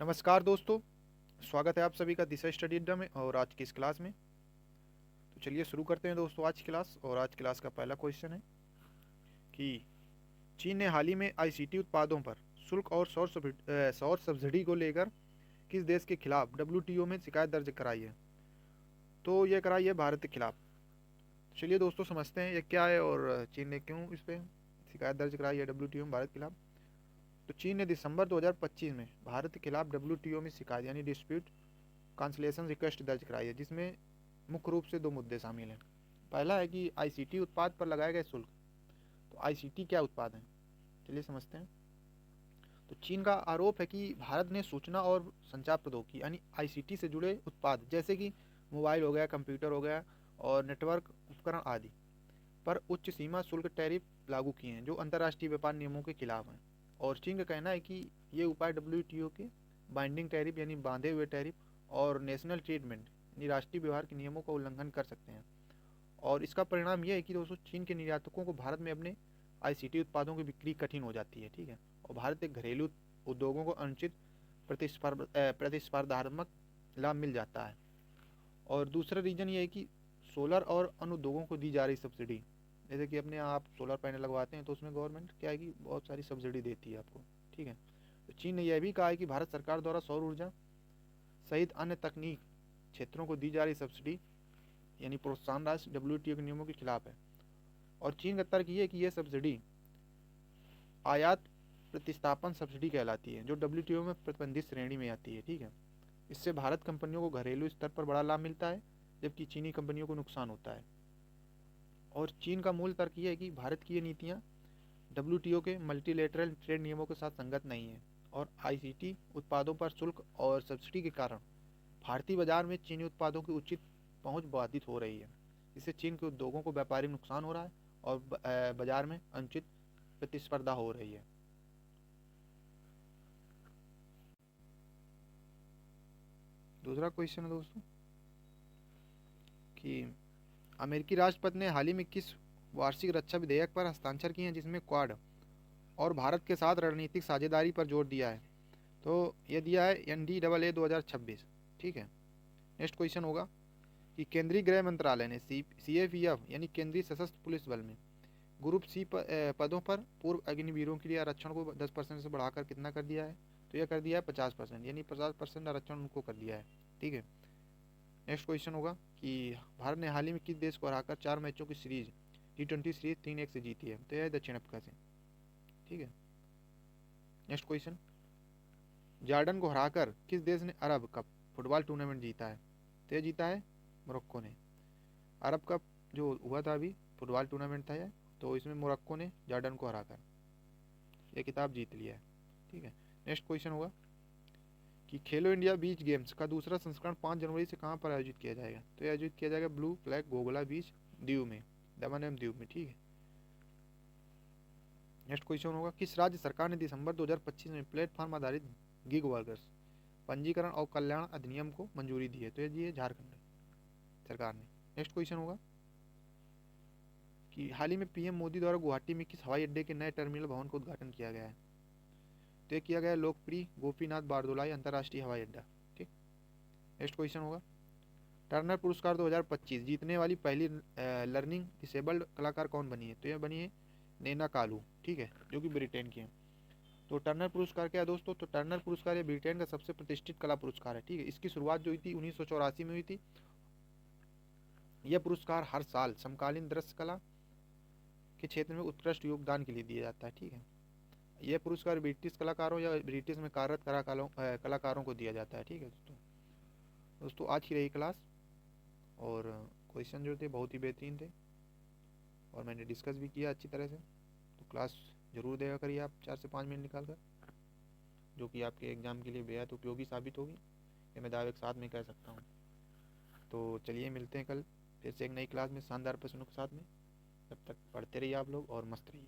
नमस्कार दोस्तों, स्वागत है आप सभी का दिशा स्टडी अड्डा में और आज की इस क्लास में। तो चलिए शुरू करते हैं दोस्तों आज की क्लास। और आज क्लास का पहला क्वेश्चन है कि चीन ने हाल ही में आईसीटी उत्पादों पर शुल्क और सौर सब्सिडी को लेकर किस देश के खिलाफ डब्ल्यूटीओ में शिकायत दर्ज कराई है। तो ये कराई है भारत के खिलाफ। चलिए दोस्तों समझते हैं ये क्या है और चीन ने क्यों इस पर शिकायत दर्ज कराई है डब्ल्यूटीओ में भारत के खिलाफ। तो चीन ने दिसंबर 2025 में भारत के खिलाफ डब्ल्यूटीओ में शिकायत यानी डिस्प्यूट कांसलेशन रिक्वेस्ट दर्ज कराई है, जिसमें मुख्य रूप से दो मुद्दे शामिल हैं। पहला है कि आईसीटी उत्पाद पर लगाए गए शुल्क। तो आईसीटी क्या उत्पाद है, चलिए समझते हैं। तो चीन का आरोप है कि भारत ने सूचना और संचार प्रौद्योगिकी यानी आईसीटी से जुड़े उत्पाद जैसे कि मोबाइल हो गया, कंप्यूटर हो गया और नेटवर्क उपकरण आदि पर उच्च सीमा शुल्क टैरिफ लागू किए हैं जो अंतर्राष्ट्रीय व्यापार नियमों के खिलाफ हैं। और चीन का कहना है कि ये उपाय डब्ल्यूटीओ के बाइंडिंग टैरिफ यानी बांधे हुए टैरिफ और नेशनल ट्रीटमेंट यानी राष्ट्रीय व्यवहार के नियमों का उल्लंघन कर सकते हैं। और इसका परिणाम यह है कि दोस्तों चीन के निर्यातकों को भारत में अपने आईसीटी उत्पादों की बिक्री कठिन हो जाती है, ठीक है। और भारत के घरेलू उद्योगों को अनुचित प्रतिस्पर्धात्मक लाभ मिल जाता है। और दूसरा रीजन ये है कि सोलर और अन्य उद्योगों को दी जा रही सब्सिडी, जैसे कि अपने आप सोलर पैनल लगवाते हैं तो उसमें गवर्नमेंट क्या है कि बहुत सारी सब्सिडी देती है आपको, ठीक है। तो चीन ने यह भी कहा है कि भारत सरकार द्वारा सौर ऊर्जा सहित अन्य तकनीक क्षेत्रों को दी जा रही सब्सिडी यानी प्रोत्साहन राशि डब्ल्यूटीओ के नियमों के खिलाफ है। और चीन का तर्क ये है कि यह सब्सिडी आयात प्रतिस्थापन सब्सिडी कहलाती है जो डब्ल्यूटीओ में प्रतिबंधित श्रेणी में आती है, ठीक है। इससे भारत कंपनियों को घरेलू स्तर पर बड़ा लाभ मिलता है जबकि चीनी कंपनियों को नुकसान होता है। और चीन का मूल तर्क यह है कि भारत की ये नीतियाँ डब्ल्यूटीओ के मल्टीलेटरल ट्रेड नियमों के साथ संगत नहीं है। और आईसीटी उत्पादों पर शुल्क और सब्सिडी के कारण भारतीय बाजार में चीनी उत्पादों की उचित पहुंच बाधित हो रही है। इससे चीन के उद्योगों को व्यापारिक नुकसान हो रहा है और बाजार में अनुचित प्रतिस्पर्धा हो रही है। दूसरा क्वेश्चन है दोस्तों कि अमेरिकी राष्ट्रपति ने हाल ही में किस वार्षिक रक्षा विधेयक पर हस्ताक्षर किए हैं जिसमें क्वाड और भारत के साथ रणनीतिक साझेदारी पर जोर दिया है। तो ये दिया है NDAA 2026, ठीक है। नेक्स्ट क्वेश्चन होगा कि केंद्रीय गृह मंत्रालय ने CAPF यानी केंद्रीय सशस्त्र पुलिस बल में ग्रुप C पदों पर पूर्व अग्निवीरों के लिए आरक्षण को 10% से बढ़ाकर कितना कर दिया है। तो यह कर दिया है 50%, यानी 50% आरक्षण उनको कर दिया है, ठीक है। नेक्स्ट क्वेश्चन होगा कि भारत ने हाल ही में किस देश को हराकर 4 मैचों की सीरीज T20 सीरीज 3-1 से जीती है। तो यह है दक्षिण अफ्रीका से, ठीक है। नेक्स्ट क्वेश्चन, जॉर्डन को हराकर किस देश ने अरब कप फुटबॉल टूर्नामेंट जीता है। तो यह जीता है मोरक्को ने। अरब कप जो हुआ था अभी फुटबॉल टूर्नामेंट था यह, तो इसमें मोरक्को ने जॉर्डन को हराकर यह खिताब जीत लिया है, ठीक है। नेक्स्ट क्वेश्चन होगा कि खेलो इंडिया बीच गेम्स का दूसरा संस्करण 5 जनवरी से कहाँ पर आयोजित किया जाएगा। तो यह आयोजित किया जाएगा ब्लू फ्लैग गोगला बीच दीव में, दमन एवं दीव में, ठीक है। नेक्स्ट क्वेश्चन होगा किस राज्य सरकार ने दिसंबर 2025 में प्लेटफॉर्म आधारित गिग वर्कर्स पंजीकरण और कल्याण अधिनियम को मंजूरी दी है। तो यह दी है झारखंड सरकार ने। नेक्स्ट क्वेश्चन होगा कि हाल ही में पीएम मोदी द्वारा गुवाहाटी में किस हवाई अड्डे के नए टर्मिनल भवन का उद्घाटन किया गया है। तो यह किया गया लोकप्रिय गोपीनाथ बारदोलाई अंतर्राष्ट्रीय हवाई अड्डा, ठीक। नेक्स्ट क्वेश्चन होगा टर्नर पुरस्कार 2025 जीतने वाली पहली लर्निंग डिसेबल्ड कलाकार कौन बनी है। तो यह बनी है नैना कालू, ठीक है, जो कि ब्रिटेन की है। तो टर्नर पुरस्कार क्या है दोस्तों। तो टर्नर पुरस्कार ये ब्रिटेन का सबसे प्रतिष्ठित कला पुरस्कार है, ठीक है। इसकी शुरुआत जो हुई थी 1984 में हुई थी। यह पुरस्कार हर साल समकालीन दृश्य कला के क्षेत्र में उत्कृष्ट योगदान के लिए दिया जाता है, ठीक है। यह पुरस्कार ब्रिटिश कलाकारों या ब्रिटिश में कार्यरत कलाकारों को दिया जाता है, ठीक है दोस्तों आज की रही क्लास और क्वेश्चन जो थे बहुत ही बेहतरीन थे और मैंने डिस्कस भी किया अच्छी तरह से। तो क्लास ज़रूर देगा करिए आप 4 से 5 मिनट निकाल कर, जो कि आपके एग्ज़ाम के लिए बेहद उपयोगी साबित होगी, ये मैं दावे के साथ में कह सकता हूँ। तो चलिए मिलते हैं कल फिर से एक नई क्लास में शानदार प्रश्नों के साथ में। तब तक पढ़ते रहिए आप लोग और मस्त रहिए।